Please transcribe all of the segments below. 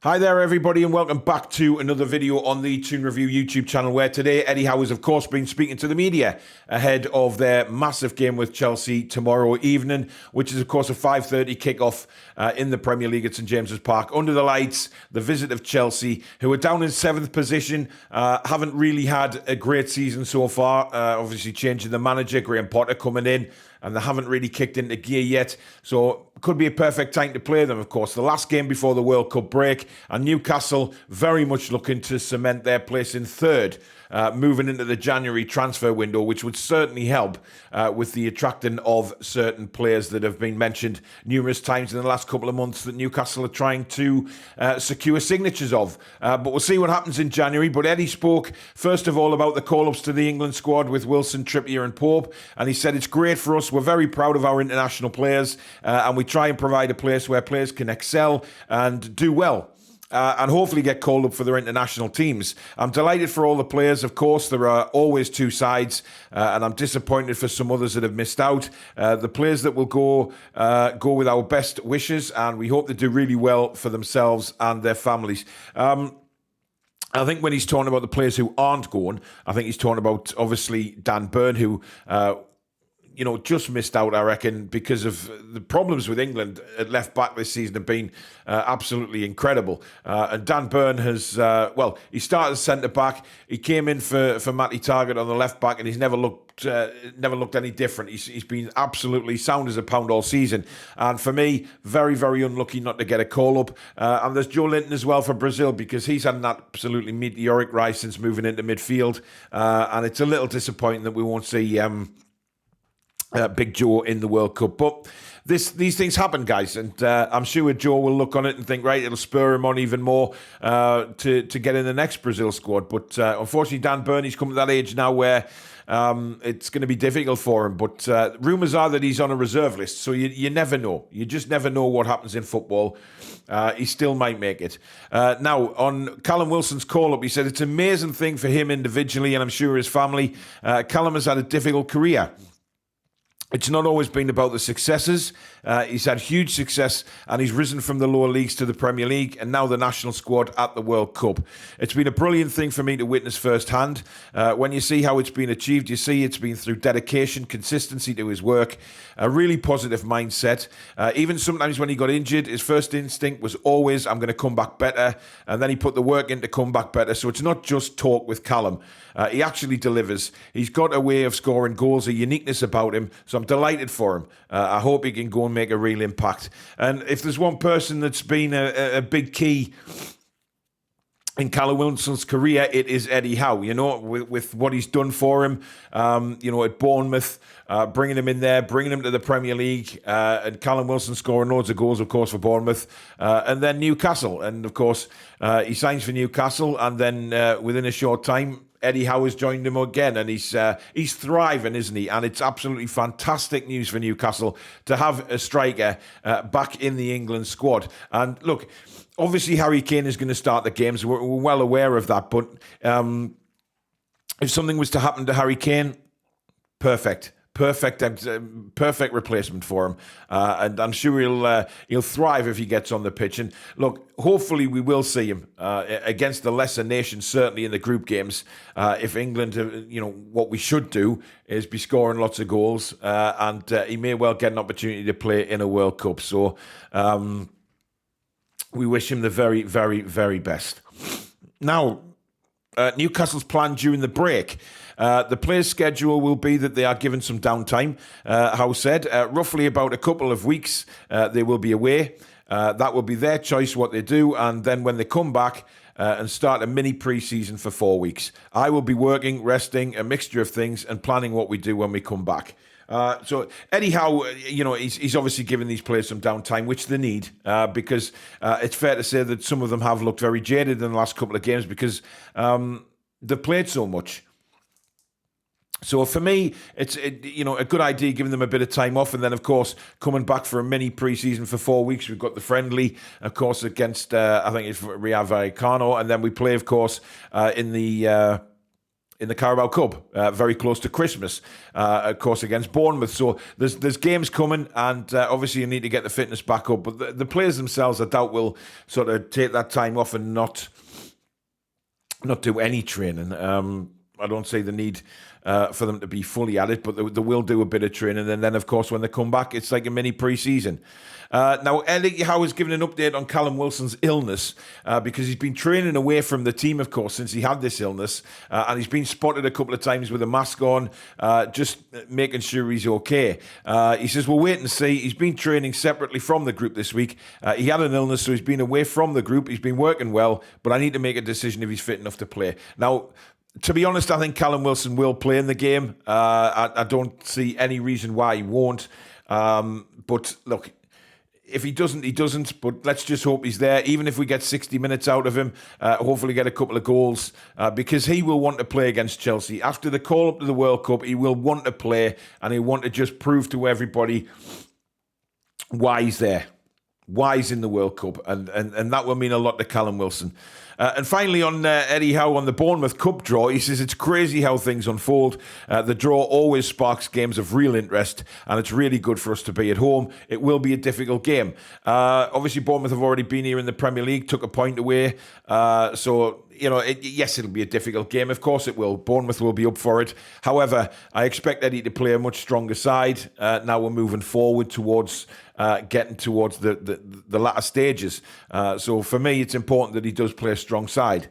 Hi there everybody and welcome back to another video on the Toon Review YouTube channel, where today Eddie Howe has of course been speaking to the media ahead of their massive game with Chelsea tomorrow evening, which is of course a 5:30 kickoff in the Premier League at St James's Park. Under the lights, the visit of Chelsea, who are down in 7th position, haven't really had a great season so far, obviously changing the manager, Graham Potter coming in, and they haven't really kicked into gear yet. So could be a perfect time to play them, of course. The last game before the World Cup break, and Newcastle very much looking to cement their place in third, moving into the January transfer window, which would certainly help with the attracting of certain players that have been mentioned numerous times in the last couple of months that Newcastle are trying to secure signatures of. But we'll see what happens in January. But Eddie spoke, first of all, about the call-ups to the England squad with Wilson, Trippier and Pope. And he said, it's great for us. We're very proud of our international players. And we try and provide a place where players can excel and do well. And hopefully get called up for their international teams. I'm delighted for all the players, of course. There are always two sides, and I'm disappointed for some others that have missed out. The players that will go with our best wishes, and we hope they do really well for themselves and their families. I think when he's talking about the players who aren't going, I think he's talking about, obviously, Dan Burn, who just missed out, I reckon, because of the problems with England at left back this season have been absolutely incredible. And Dan Burn has, he started as centre back. He came in for Matty Targett on the left back, and he's never looked any different. He's been absolutely sound as a pound all season. And for me, very, very unlucky not to get a call up. And there's Joe Linton as well for Brazil, because he's had an absolutely meteoric rise since moving into midfield. And it's a little disappointing that we won't see Big Joe in the World Cup. But these things happen, guys, and I'm sure Joe will look on it and think, right, it'll spur him on even more to get in the next Brazil squad. But unfortunately, Dan Burney's come to that age now where it's going to be difficult for him. But rumours are that he's on a reserve list, so you never know. You just never know what happens in football. He still might make it. Now, on Callum Wilson's call-up, he said it's an amazing thing for him individually, and I'm sure his family. Callum has had a difficult career. It's not always been about the successes. He's had huge success, and he's risen from the lower leagues to the Premier League and now the national squad at the World Cup. It's been a brilliant thing for me to witness firsthand. When you see how it's been achieved, you see it's been through dedication, consistency to his work, a really positive mindset. Even sometimes when he got injured, his first instinct was always, I'm going to come back better. And then he put the work in to come back better. So it's not just talk with Callum. He actually delivers. He's got a way of scoring goals, a uniqueness about him. So I'm delighted for him. I hope he can go and make a real impact. And if there's one person that's been a big key in Callum Wilson's career, it is Eddie Howe, with what he's done for him, at Bournemouth, bringing him in there, bringing him to the Premier League, and Callum Wilson scoring loads of goals, of course, for Bournemouth, and then Newcastle. And, of course, he signs for Newcastle, and then within a short time, Eddie Howe has joined him again, and he's thriving, isn't he? And it's absolutely fantastic news for Newcastle to have a striker back in the England squad. And look, obviously Harry Kane is going to start the games. We're well aware of that. But if something was to happen to Harry Kane, perfect replacement for him, and I'm sure he'll thrive if he gets on the pitch. And look, hopefully we will see him against the lesser nations, certainly in the group games. If England, what we should do is be scoring lots of goals, and he may well get an opportunity to play in a World Cup. So we wish him the very, very, very best. Now, Newcastle's plan during the break. The players' schedule will be that they are given some downtime, Howe said. Roughly about a couple of weeks they will be away. That will be their choice what they do. And then when they come back and start a mini pre-season for 4 weeks, I will be working, resting, a mixture of things and planning what we do when we come back. So Eddie Howe, he's obviously given these players some downtime, which they need, because it's fair to say that some of them have looked very jaded in the last couple of games because they've played so much. So for me, it's a good idea giving them a bit of time off, and then of course coming back for a mini pre-season for 4 weeks. We've got the friendly, of course, against I think it's Rayo Vallecano, and then we play, of course, in the in the Carabao Cup, very close to Christmas, of course, against Bournemouth. So there's games coming, and obviously you need to get the fitness back up. But the players themselves, I doubt, will sort of take that time off and not do any training. I don't see the need for them to be fully at it, but they will do a bit of training. And then, of course, when they come back, it's like a mini pre-season. Now, Eddie Howe has given an update on Callum Wilson's illness because he's been training away from the team, of course, since he had this illness. And he's been spotted a couple of times with a mask on, just making sure he's okay. He says, we'll wait and see. He's been training separately from the group this week. He had an illness, so he's been away from the group. He's been working well, but I need to make a decision if he's fit enough to play. Now, to be honest, I think Callum Wilson will play in the game. I don't see any reason why he won't. But look, if he doesn't, he doesn't. But let's just hope he's there. Even if we get 60 minutes out of him, hopefully get a couple of goals, because he will want to play against Chelsea. After the call up to the World Cup, he will want to play, and he'll want to just prove to everybody why he's there, why he's in the World Cup. And that will mean a lot to Callum Wilson. And finally, on Eddie Howe on the Bournemouth Cup draw, he says it's crazy how things unfold. The draw always sparks games of real interest, and it's really good for us to be at home. It will be a difficult game. Obviously, Bournemouth have already been here in the Premier League, took a point away. So, yes, it'll be a difficult game. Of course it will. Bournemouth will be up for it. However, I expect Eddie to play a much stronger side. Now we're moving forward towards getting towards the latter stages. So for me, it's important that he does play a strong side.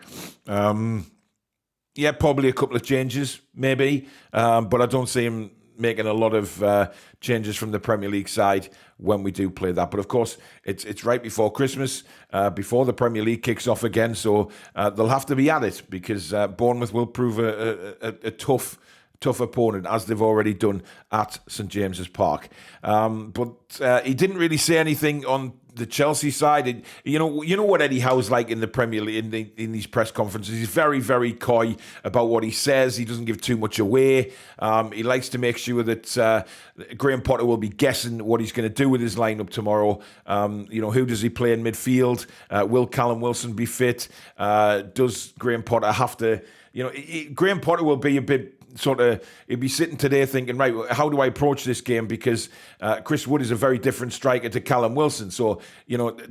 Yeah, probably a couple of changes, maybe. But I don't see him making a lot of changes from the Premier League side when we do play that. But of course, it's right before Christmas, before the Premier League kicks off again. So they'll have to be at it, because Bournemouth will prove a tough opponent, as they've already done at St James's Park. But he didn't really say anything on the Chelsea side. You know what Eddie Howe's like in the Premier League, in these press conferences. He's very, very coy about what he says. He doesn't give too much away. He likes to make sure that Graham Potter will be guessing what he's going to do with his lineup tomorrow. Who does he play in midfield? Will Callum Wilson be fit? Does Graham Potter have to... Graham Potter will be a bit... he'll be sitting today thinking, right, how do I approach this game? Because Chris Wood is a very different striker to Callum Wilson. So,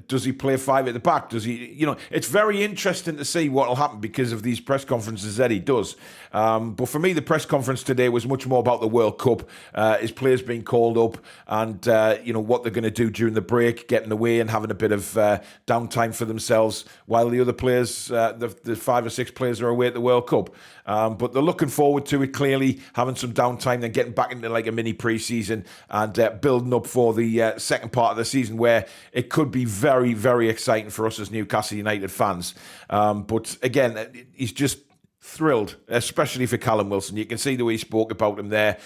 does he play five at the back? Does he, it's very interesting to see what will happen because of these press conferences that he does. But for me, the press conference today was much more about the World Cup, his players being called up, and, what they're going to do during the break, getting away and having a bit of downtime for themselves while the other players, the 5 or 6 players, are away at the World Cup. But they're looking forward to it, clearly, having some downtime, then getting back into like a mini pre-season and building up for the second part of the season, where it could be very, very exciting for us as Newcastle United fans. But again, he's just thrilled, especially for Callum Wilson. You can see the way he spoke about him there.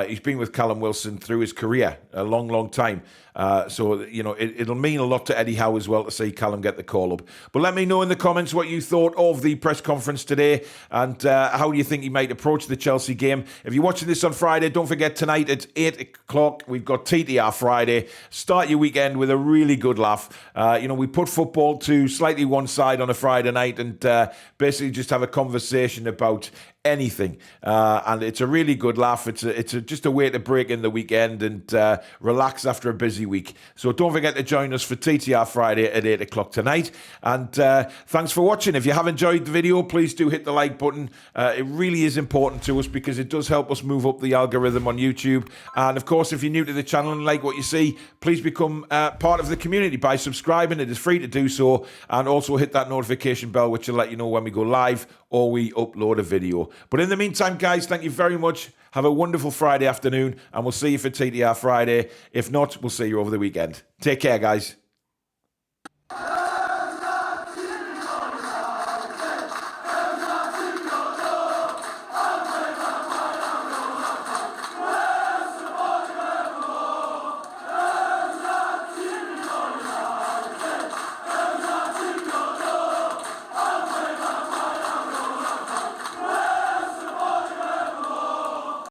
He's been with Callum Wilson through his career, a long, long time. So, it'll mean a lot to Eddie Howe as well to see Callum get the call up. But let me know in the comments what you thought of the press conference today, and how do you think he might approach the Chelsea game. If you're watching this on Friday, don't forget tonight at 8 o'clock, we've got TTR Friday. Start your weekend with a really good laugh. We put football to slightly one side on a Friday night and basically just have a conversation about anything, and it's a really good laugh. It's just a way to break in the weekend and relax after a busy week. So don't forget to join us for TTR Friday at 8 o'clock tonight. And thanks for watching. If you have enjoyed the video, please do hit the like button. It really is important to us because it does help us move up the algorithm on YouTube. And of course, if you're new to the channel and like what you see, please become part of the community by subscribing. It is free to do so, and also hit that notification bell, which will let you know when we go live or we upload a video. But in the meantime, guys, thank you very much. Have a wonderful Friday afternoon, and we'll see you for TTR Friday. If not, we'll see you over the weekend. Take care, guys.